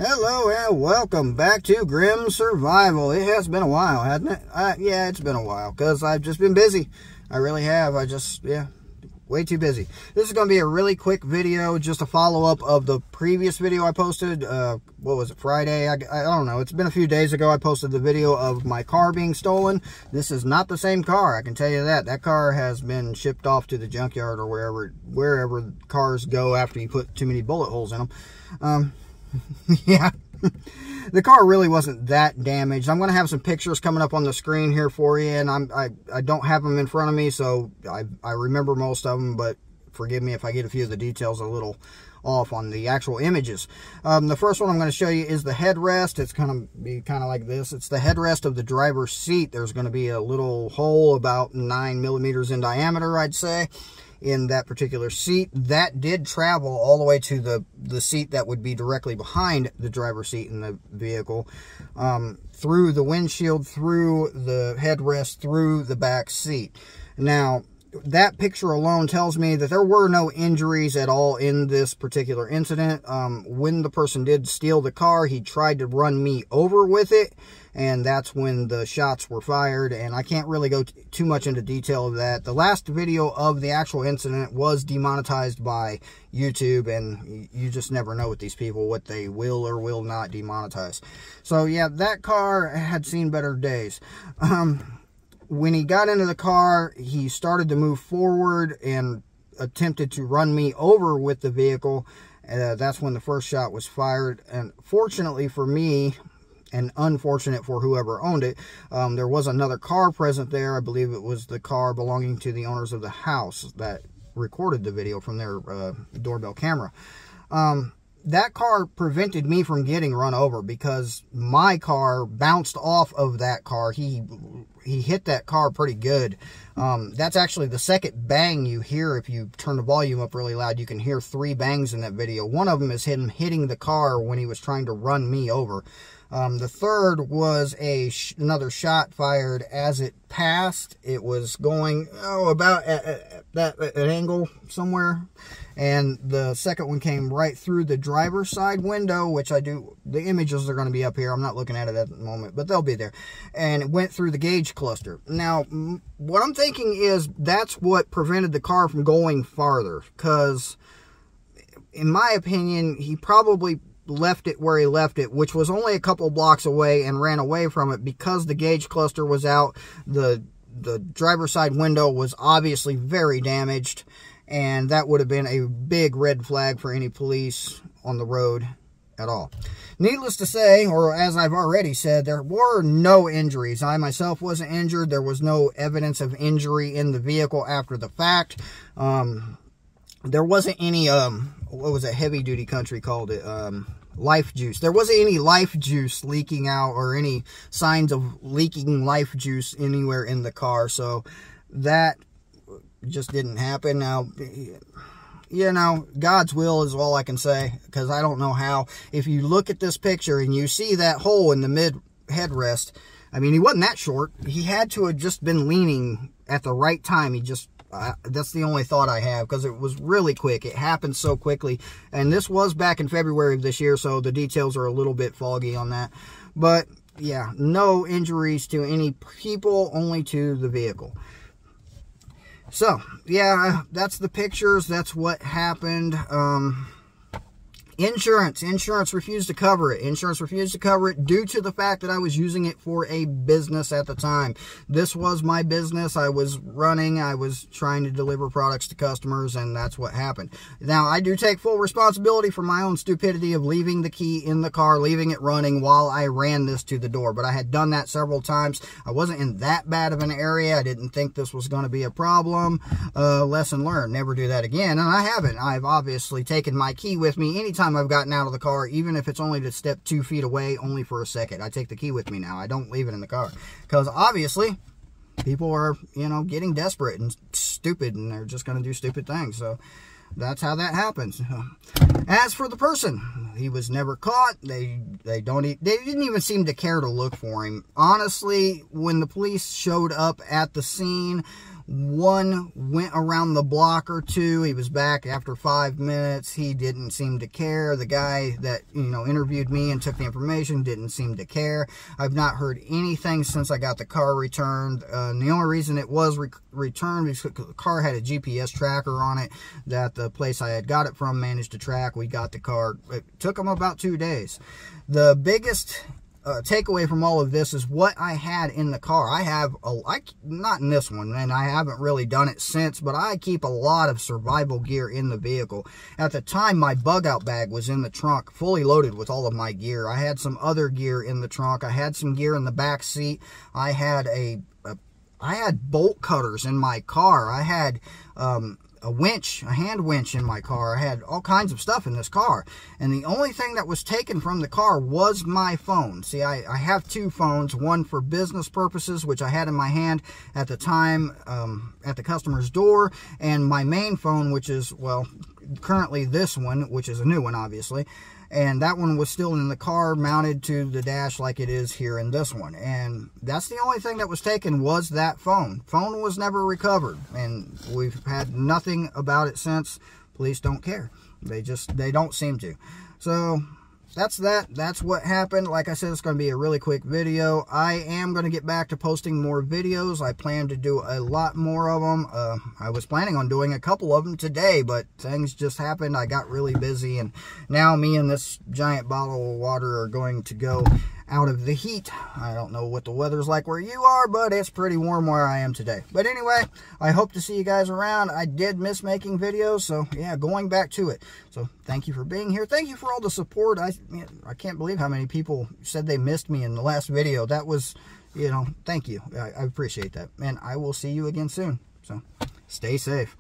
Hello and welcome back to Grim Survival. It has been a while, hasn't it? Yeah, it's been a while because I've just been busy. I really have. Way too busy. This is going to be a really quick video, just a follow-up of the previous video I posted. What was it, Friday? I don't know. It's been a few days ago I posted the video of my car being stolen. This is not the same car, I can tell you that. That car has been shipped off to the junkyard or wherever cars go after you put too many bullet holes in them. Yeah. The car really wasn't that damaged. I'm going to have some pictures coming up on the screen here for you, and I don't have them in front of me, so I remember most of them, but forgive me if I get a few of the details a little off on the actual images. The first one I'm going to show you is the headrest. It's going to be kind of like this. It's the headrest of the driver's seat. There's going to be a little hole about 9 millimeters in diameter, I'd say, in that particular seat. That did travel all the way to the seat that would be directly behind the driver's seat in the vehicle, through the windshield, through the headrest, through the back seat. Now, that picture alone tells me that there were no injuries at all in this particular incident. When the person did steal the car, he tried to run me over with it, and that's when the shots were fired, and I can't really go too much into detail of that. The last video of the actual incident was demonetized by YouTube, and you just never know with these people what they will or will not demonetize. So yeah, that car had seen better days. When he got into the car, he started to move forward and attempted to run me over with the vehicle. That's when the first shot was fired. And fortunately for me, and unfortunate for whoever owned it, there was another car present there. I believe it was the car belonging to the owners of the house that recorded the video from their doorbell camera. That car prevented me from getting run over because my car bounced off of that car. He hit that car pretty good. That's actually the second bang you hear. If you turn the volume up really loud, you can hear 3 bangs in that video. One of them is him hitting the car when he was trying to run me over. The third was another shot fired as it passed. It was going about at an angle somewhere, and the second one came right through the driver's side window, which the images are going to be up here. I'm not looking at it at the moment, but they'll be there. And it went through the gauge cluster. Now, what I'm thinking is that's what prevented the car from going farther, because in my opinion, he probably left it where he left it, which was only a couple blocks away, and ran away from it because the gauge cluster was out. The driver's side window was obviously very damaged, and that would have been a big red flag for any police on the road at all. Needless to say, or as I've already said, there were no injuries. I myself wasn't injured. There was no evidence of injury in the vehicle after the fact. There wasn't any, what was that heavy duty country called it? Life juice. There wasn't any life juice leaking out or any signs of leaking life juice anywhere in the car. So that just didn't happen. Now, you know, God's will is all I can say, because I don't know how. If you look at this picture and you see that hole in the mid headrest, I mean, he wasn't that short. He had to have just been leaning at the right time. He just, that's the only thought I have, because it was really quick. It happened so quickly. And this was back in February of this year, so the details are a little bit foggy on that. But yeah, no injuries to any people, only to the vehicle. So yeah, that's the pictures. That's what happened. Insurance refused to cover it. Insurance refused to cover it due to the fact that I was using it for a business at the time. This was my business. I was running. I was trying to deliver products to customers, and that's what happened. Now, I do take full responsibility for my own stupidity of leaving the key in the car, leaving it running while I ran this to the door. But I had done that several times. I wasn't in that bad of an area. I didn't think this was going to be a problem. Lesson learned. Never do that again. And I haven't. I've obviously taken my key with me anytime I've gotten out of the car, even if it's only to step 2 feet away, only for a second. I take the key with me now. I don't leave it in the car, because obviously people are, you know, getting desperate and stupid, and they're just going to do stupid things. So that's how that happens. As for the person, he was never caught. They didn't even seem to care to look for him. Honestly, when the police showed up at the scene, One went around the block or two. He was back after 5 minutes. He didn't seem to care. The guy that, interviewed me and took the information didn't seem to care. I've not heard anything since I got the car returned. And the only reason it was returned is because the car had a GPS tracker on it that the place I had got it from managed to track. We got the car. It took them about 2 days. The biggest takeaway from all of this is what I had in the car. I have not in this one, and I haven't really done it since, but I keep a lot of survival gear in the vehicle. At the time, my bug out bag was in the trunk, fully loaded with all of my gear. I had some other gear in the trunk. I had some gear in the back seat. I had I had bolt cutters in my car. I had a winch, a hand winch in my car. I had all kinds of stuff in this car. And the only thing that was taken from the car was my phone. See, I have 2 phones, one for business purposes, which I had in my hand at the time at the customer's door, and my main phone, which is, well, currently this one, which is a new one, obviously. And that one was still in the car, mounted to the dash like it is here in this one. And that's the only thing that was taken, was that phone. Phone was never recovered. And we've had nothing about it since. Police don't care. They don't seem to. So that's that. That's what happened. Like I said, it's going to be a really quick video. I am going to get back to posting more videos. I plan to do a lot more of them. I was planning on doing a couple of them today, but things just happened. I got really busy, and now me and this giant bottle of water are going to go out of the heat. I don't know what the weather's like where you are, but it's pretty warm where I am today. But anyway, I hope to see you guys around. I did miss making videos, so yeah, going back to it. So thank you for being here. Thank you for all the support. I can't believe how many people said they missed me in the last video. That was, thank you. I appreciate that. And I will see you again soon. So stay safe.